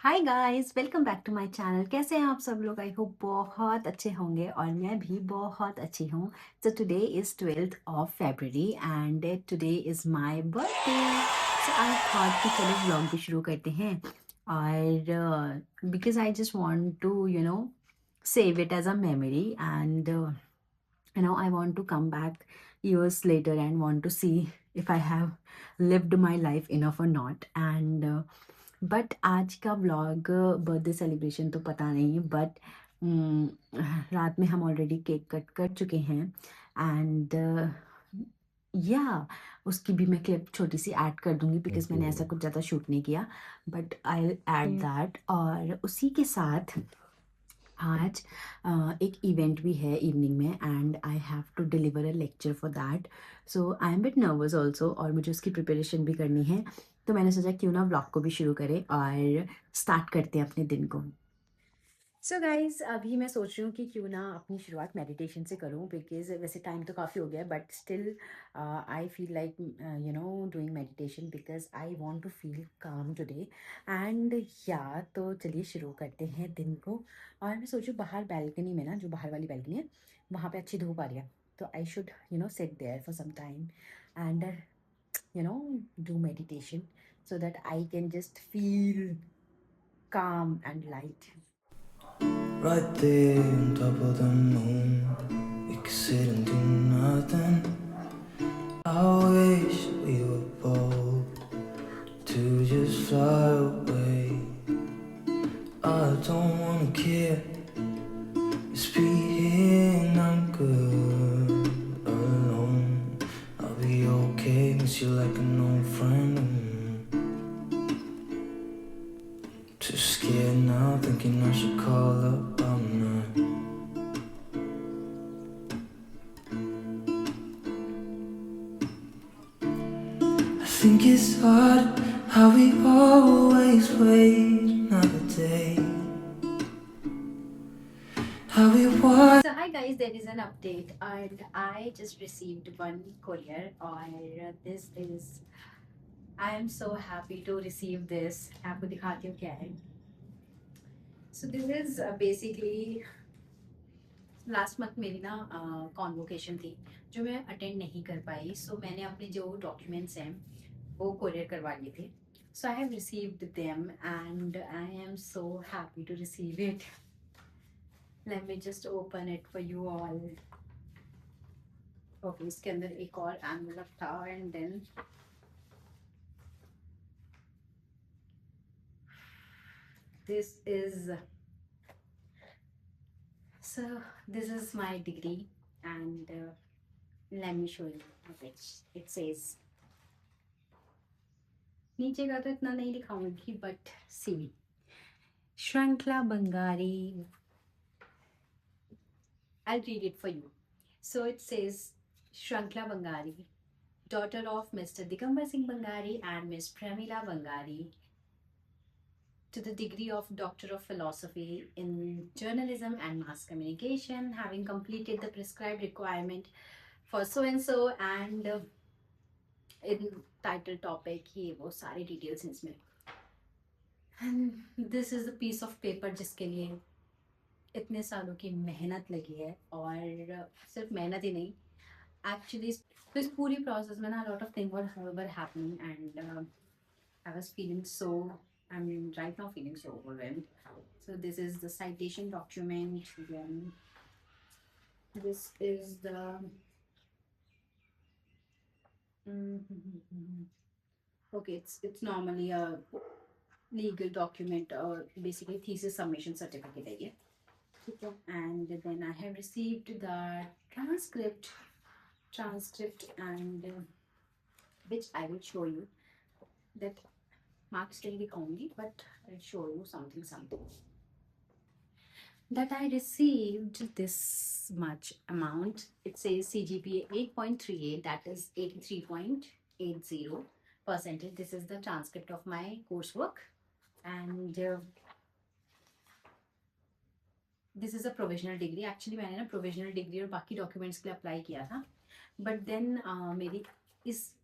Hi guys, welcome back to my channel. कैसे हैं आप सब लोग? आई होप बहुत अच्छे होंगे और मैं भी बहुत अच्छी हूँ। So today is 12th of February and today is my birthday. So I thought कि चलो व्लॉग भी शुरू करते हैं और because I just want to save it as a memory and I want to come back years later and want to see if I have lived my life enough or not. And but आज का vlog birthday celebration तो पता नहीं, but रात में हम already cake cut कर चुके हैं एंड या उसकी भी मैं क्लिप छोटी सी ऐड कर दूंगी बिकॉज मैंने ऐसा कुछ ज़्यादा शूट नहीं किया, बट आई ऐड दैट। और उसी के साथ आज एक इवेंट भी है इवनिंग में and I have to deliver a lecture for that. So I am bit nervous also और मुझे उसकी प्रिपरेशन भी करनी है। तो मैंने सोचा क्यों ना व्लॉग को भी शुरू करें और स्टार्ट करते हैं अपने दिन को। सो गाइज, अभी मैं सोच रही हूँ कि क्यों ना अपनी शुरुआत मेडिटेशन से करूँ बिकॉज वैसे टाइम तो काफ़ी हो गया, but still I feel like doing meditation because I want to feel calm today and या तो चलिए शुरू करते हैं दिन को। और मैं सोचूँ बाहर बैल्कनी में ना, जो बाहर वाली बैल्कनी है वहाँ पे अच्छी धूप आ रही है, तो I should sit there for some time and do meditation so that I can just feel calm and light. Right there on top of the moon, we could sit and do nothing. I wish we were bold to just fly away. I don't wanna care, just be here and I'm good alone. I'll be okay, miss you like an old friend. Too scared now, thinking I should call up. I'm not. I think it's odd how we always wait another day. How we watch. So hi guys, there is an update and I just received one courier or this is I am so happy to receive this. आपको दिखाती हूँ क्या है. So this is basically last month मेरी ना convocation थी जो मैं अटेंड नहीं कर पाई, सो मैंने अपने जो डॉक्यूमेंट्स हैं वो कोरियर करवा लिए थे. So I have received them and I am so happy to receive it. Let me just open it for you all. Okay, इसके अंदर एक और एनवलप था and then this is so this is my degree and let me show you which it says. नीचे का तो इतना नहीं दिखाऊंगी बट सी श्रृंखला Bangari. I'll read it for you. So it says Shrankla Bangari, daughter of Mr. Digambar Singh Bangari and Miss Pramila Bangari, to the degree of Doctor of Philosophy in Journalism and Mass Communication, having completed the prescribed requirement for so and so and in title topic ये वो सारे details हैं इसमें. And this is the piece of paper जिसके लिए इतने सालों की मेहनत लगी है और सिर्फ मेहनत ही नहीं, एक्चुअली तो इस पूरी प्रोसेस में ना lot of thing were happening and I was feeling so, I M right now feeling so overwhelmed. So this is the citation document, then this is the okay, it's normally a legal document or basically thesis submission certificate है ये. And then I have received the transcript and which I will show you. That marks नहीं दिखाऊंगी but I'll show you something that I received this much amount. It says CGPA 8.38, that is 83.80%. This is the transcript of my coursework and this is a provisional degree. Actually मैंने ना provisional degree और बाकी documents के लिए apply किया था, but then मेरी इस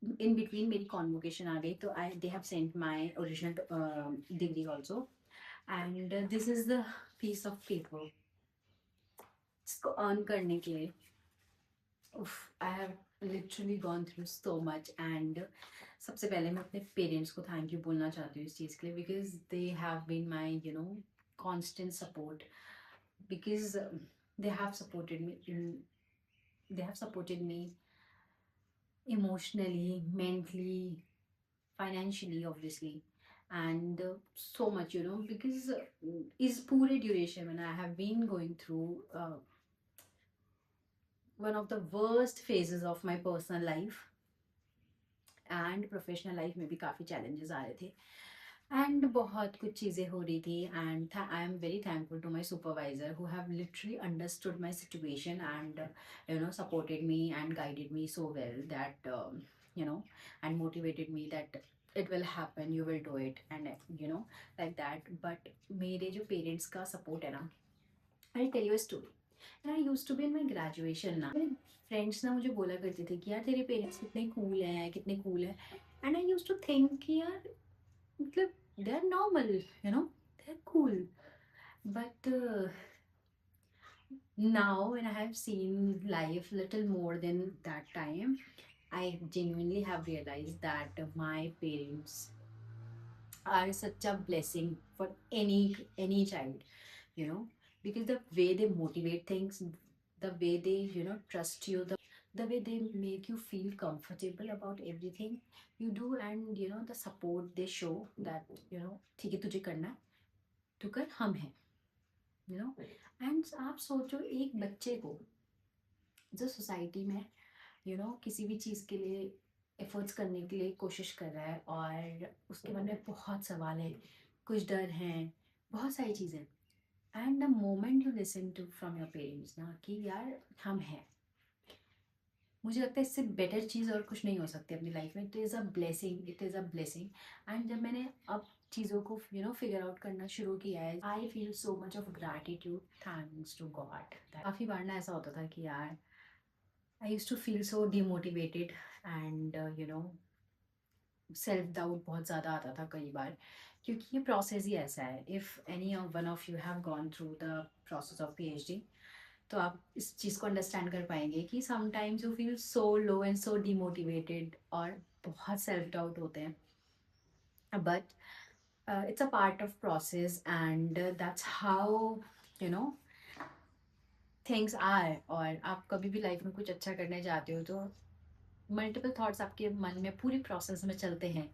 in between मेरी convocation आ गई, तो I they have sent my original degree also, and this is the piece of paper इसको earn करने के लिए. Oof, I have literally gone through so much, and सबसे पहले मैं अपने पेरेंट्स को थैंक यू बोलना चाहती हूँ इस चीज़ के लिए, because they have been my constant support, because they have supported me they have supported me emotionally, mentally, financially, obviously, and so much, because is pure duration when I have been going through one of the worst phases of my personal life and professional life में भी काफ़ी challenges आ रहे थे, and बहुत कुछ चीज़ें हो रही थी, and I am very thankful to my supervisor who have literally understood my situation and supported me and guided me so well that and motivated me that it will happen, you will do it, and like that. But मेरे जो parents का support है ना, I'll tell you a story. And I used to be in my graduation ना, मेरे friends ना मुझे बोला करते थे कि यार तेरे पेरेंट्स कितने कूल हैं, कितने कूल हैं. And I use to think कि यार मतलब they are normal, they are cool. But now when I have seen life little more than that time, I genuinely have realized that my parents are such a blessing for any child, you know because the way they motivate things, the way they trust you, the way they make you feel comfortable about everything you do, and the support they show that ठीक है तुझे करना है तो कर, हम हैं. And आप सोचो एक बच्चे को जो सोसाइटी में किसी भी चीज़ के लिए एफर्ट्स करने के लिए कोशिश कर रहा है, और उसके मन में बहुत सवाल है, कुछ डर हैं, बहुत सारी चीज़ें. And the moment you listen to from your parents ना कि यार हम हैं, मुझे लगता है इससे बेटर चीज़ और कुछ नहीं हो सकती अपनी लाइफ में. It is a blessing, it is a blessing. And जब मैंने अब चीज़ों को फिगर आउट करना शुरू किया है, I feel so much of gratitude, thanks to god. काफ़ी बार ना ऐसा होता था कि यार I use to feel so demotivated, and self doubt बहुत ज़्यादा आता था कई बार, क्योंकि ये प्रोसेस ही ऐसा है. If any one of you have gone through the process of PhD, तो आप इस चीज़ को अंडरस्टैंड कर पाएंगे कि sometimes you feel so low and so demotivated, और बहुत सेल्फ डाउट होते हैं. But it's a part of process, and that's how things are. और आप कभी भी लाइफ में कुछ अच्छा करने जाते हो तो मल्टीपल थॉट्स आपके मन में पूरी प्रोसेस में चलते हैं,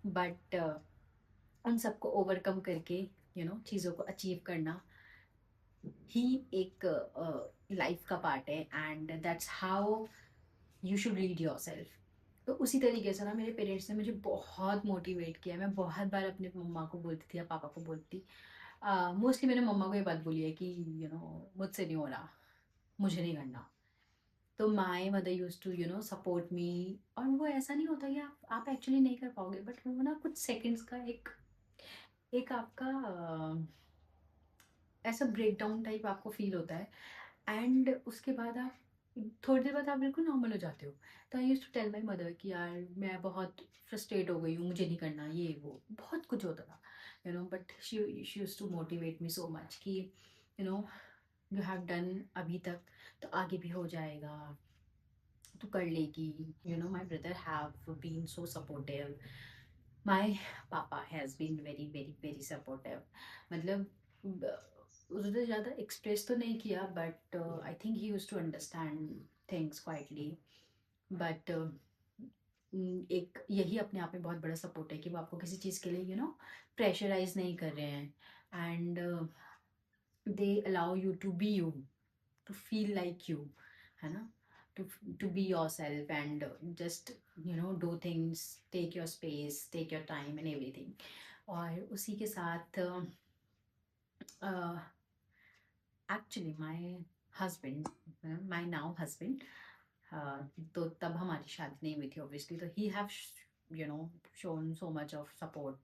बट उन सबको ओवरकम करके चीज़ों को अचीव करना ही एक लाइफ का पार्ट है, and that's how you should lead your self. तो उसी तरीके से ना मेरे पेरेंट्स ने मुझे बहुत मोटिवेट किया. मैं बहुत बार अपने मम्मा को बोलती थी या पापा को बोलती थी. मोस्टली मैंने मम्मा को ये बात बोली है कि मुझसे नहीं हो रहा, मुझे नहीं करना. तो my mother used to support me. और वो ऐसा नहीं होता कि आप एक्चुअली नहीं कर पाओगे, बट वो ना कुछ सेकंड्स का एक एक आपका ऐसा ब्रेक डाउन टाइप आपको फील होता है, एंड उसके बाद आप थोड़ी देर बाद आप बिल्कुल नॉर्मल हो जाते हो. तो I use to tell my mother कि यार मैं बहुत फ्रस्ट्रेट हो गई हूँ, मुझे नहीं करना, ये वो बहुत कुछ होता था, but she used to motivate me so much कि यू हैव डन अभी तक, तो आगे भी हो जाएगा, तू कर लेगी. My brother have been so supportive. My papa has been very very very supportive. मतलब उसने ज़्यादा एक्सप्रेस तो नहीं किया, but I think he used to understand things quietly. But एक यही अपने आप में बहुत बड़ा सपोर्ट है कि वो आपको किसी चीज़ के लिए प्रेशराइज नहीं कर रहे हैं, and they allow you to be you, to feel like you, है ना, to be yourself, and just do things, take your space, take your time and everything. और उसी के साथ actually my husband, my now husband, तो तब हमारी शादी नहीं हुई थी ऑब्वियसली, तो he have shown so much of support,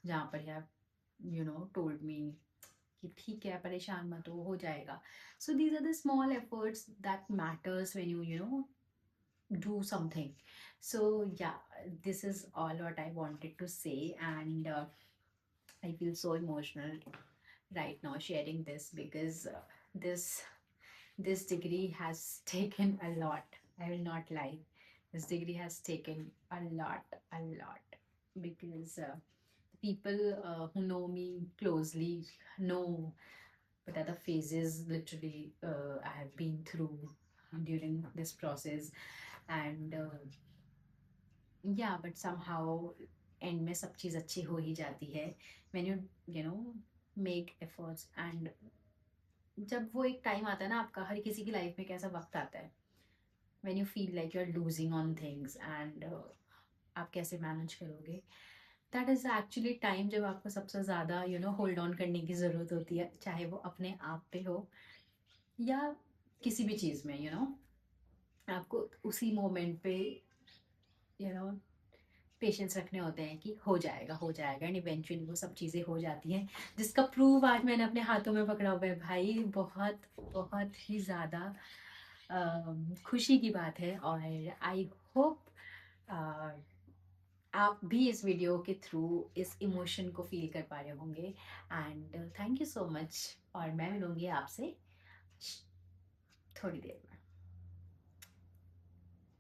जहाँ पर ही हैव टोल्ड मी कि ठीक है परेशान मत हो जाएगा. So these are the small efforts that matters when you do something. So yeah, this is all what I wanted to say, and I feel so emotional right now sharing this, because this this degree has taken a lot. I will not lie, this degree has taken a lot, because people who know me closely know what are the phases literally I have been through during this process. And yeah, but somehow and में सब चीज़ अच्छी हो ही जाती है when you know make efforts. and जब वो एक time आता है ना, आपका हर किसी की लाइफ में कैसा वक्त आता है when you feel like you're losing on things, and आप कैसे मैनेज करोगे, दैट इज़ एक्चुअली टाइम जब आपको सबसे ज़्यादा होल्ड ऑन करने की ज़रूरत होती है, चाहे वो अपने आप पे हो या किसी भी चीज़ में आपको उसी मोमेंट पे यू नो पेशेंस रखने होते हैं कि हो जाएगा, एंड इवेंचुअली वो सब चीज़ें हो जाती हैं, जिसका प्रूव आज मैंने अपने हाथों में पकड़ा हुआ है भाई। बहुत बहुत ही ज़्यादा खुशी की बात है, और आई होप आप भी इस वीडियो के थ्रू इस इमोशन को फील कर पा रहे होंगे। And thank you so much, और मैं मिलूंगी आपसे थोड़ी देर में।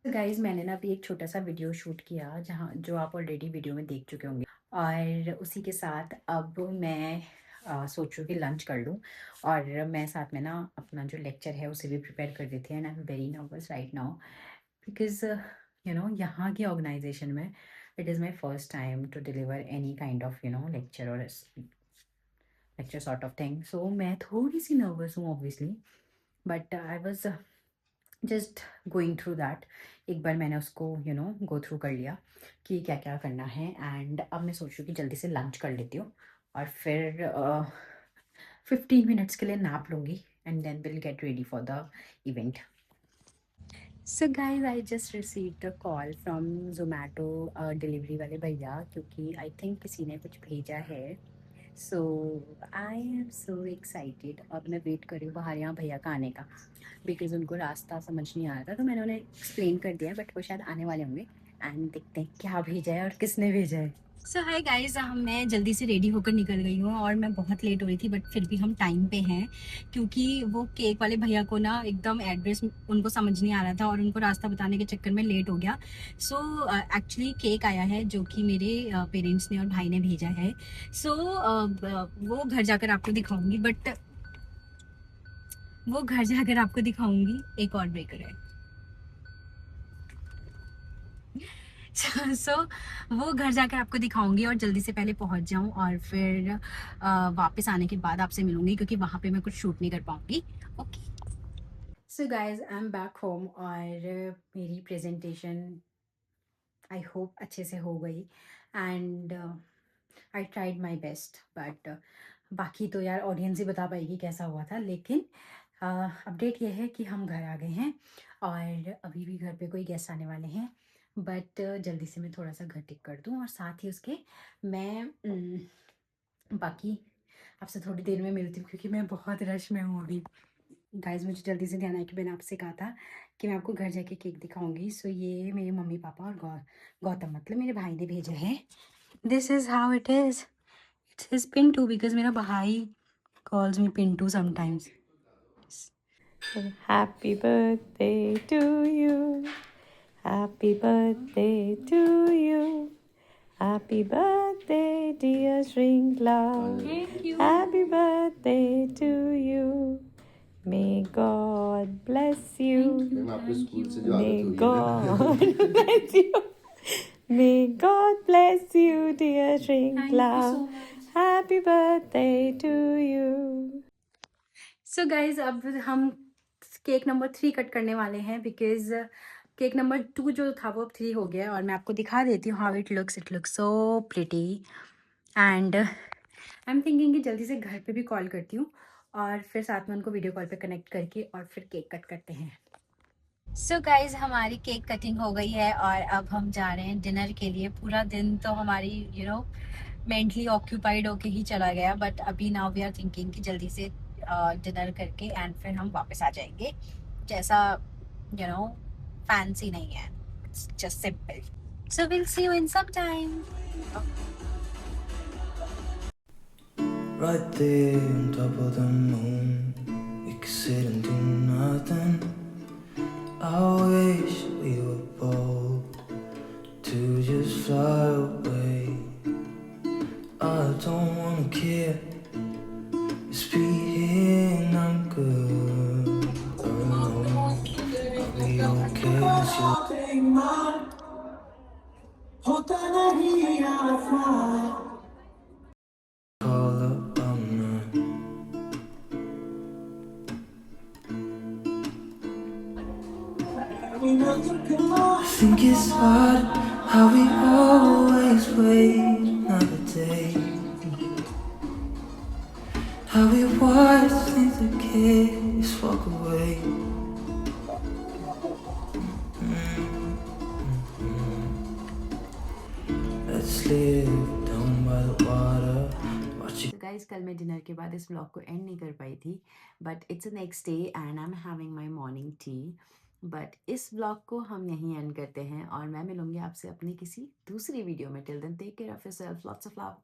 गाइज मैंने ना अभी एक छोटा सा वीडियो शूट किया, जहाँ जो आप ऑलरेडी वीडियो में देख चुके होंगे, और उसी के साथ अब मैं सोचूँ कि लंच कर लूँ, और मैं साथ में ना अपना जो लेक्चर है उसे भी प्रिपेयर कर देती है। And I am very nervous right now, because यहाँ की ऑर्गेनाइजेशन में it is my first time to deliver any kind of lecture और lecture sort of thing. So मैं थोड़ी सी नर्वस हूँ obviously, but I was just going through that. एक बार मैंने उसको गो थ्रू कर लिया कि क्या क्या करना है, एंड अब मैं सोच रही हूँ कि जल्दी से लंच कर लेती हूँ, और फिर 15 मिनट्स के लिए नैप लूँगी, and then will get ready for the event. So guys I just received a call from Zomato delivery वाले भैया, क्योंकि आई थिंक किसी ने कुछ भेजा है। सो आई एम सो एक्साइटेड, और मैं वेट कर रही हूँ बाहर यहाँ भैया का आने का, बिकॉज उनको रास्ता समझ नहीं आ रहा था, तो मैंने उन्हें एक्सप्लेन कर दिया, बट वो शायद आने वाले होंगे। एंड देखते हैं क्या भेजा है और किसने भेजा है। सो हाय गाइज, मैं जल्दी से रेडी होकर निकल गई हूँ, और मैं बहुत लेट हो रही थी, बट फिर भी हम टाइम पे हैं, क्योंकि वो केक वाले भैया को ना एकदम एड्रेस उनको समझ नहीं आ रहा था, और उनको रास्ता बताने के चक्कर में लेट हो गया। सो एक्चुअली केक आया है जो कि मेरे पेरेंट्स ने और भाई ने भेजा है। सो वो घर जाकर आपको दिखाऊंगी, बट वो घर जाकर आपको दिखाऊंगी। एक और ब्रेकर है। सो वो घर जाकर आपको दिखाऊंगी, और जल्दी से पहले पहुंच जाऊं, और फिर वापस आने के बाद आपसे मिलूंगी, क्योंकि वहां पे मैं कुछ शूट नहीं कर पाऊंगी। Okay so guys I am back home, और मेरी प्रेजेंटेशन आई होप अच्छे से हो गई, and I tried my best, but बाकी तो यार ऑडियंस ही बता पाएगी कैसा हुआ था। लेकिन अपडेट ये है कि हम घर आ गए हैं, और अभी भी घर पे कोई गेस्ट आने वाले हैं, बट जल्दी से मैं थोड़ा सा घर टिक कर दूँ, और साथ ही उसके मैं बाकी आपसे थोड़ी देर में मिलती हूँ, क्योंकि मैं बहुत रश में हूँ अभी। गाइज मुझे जल्दी से ध्यान आया कि मैंने आपसे कहा था कि मैं आपको घर जाके केक दिखाऊंगी। सो ये मेरे मम्मी पापा और गौतम मतलब मेरे भाई ने भेजा है। This is how it is, it's his Pintu, because मेरा भाई calls me Pintu sometimes. Happy birthday to you. Happy birthday to you. Happy birthday, dear Shrinkla. Thank you. Happy birthday to you. May God bless you. May God bless you. May God bless you, dear Shrinkla. so Happy birthday to you. So guys, अब हम cake number 3 cut करने वाले हैं, because cake number 2 जो था वो अब 3 हो गया, और मैं आपको दिखा देती हूँ how it looks so pretty. And I am thinking कि जल्दी से घर पे भी कॉल करती हूँ, और फिर साथ में उनको वीडियो कॉल पे कनेक्ट करके और फिर केक कट करते हैं। सो गाइज हमारी केक कटिंग हो गई है, और अब हम जा रहे हैं डिनर के लिए। पूरा दिन तो हमारी मेंटली ऑक्यूपाइड होके ही चला गया, बट अभी नाउ वी आर थिंकिंग कि जल्दी से डिनर करके एंड फिर हम वापस आ जाएंगे, जैसा फैंसी नहीं है, it's just simple. So will see you in some time. Right there on top of the moon, we could sit and do nothing. I wish we were bold to just fly away. I don't wanna care, just be here and I'm good. I'll be okay with you. Call up, I'm not. I think it's hard how we always wait another day. How we watch things that kids walk away. Let's live down by the water. Watch it. तो guys कल मैं dinner के बाद इस vlog को and नहीं कर पाई थी, but it's next day and I am having my morning tea. But इस व्लॉग को हम यहीं एंड करते हैं और मैं मिलूंगी आपसे अपनी किसी दूसरी वीडियो में. Till then take care of yourself, lots of love.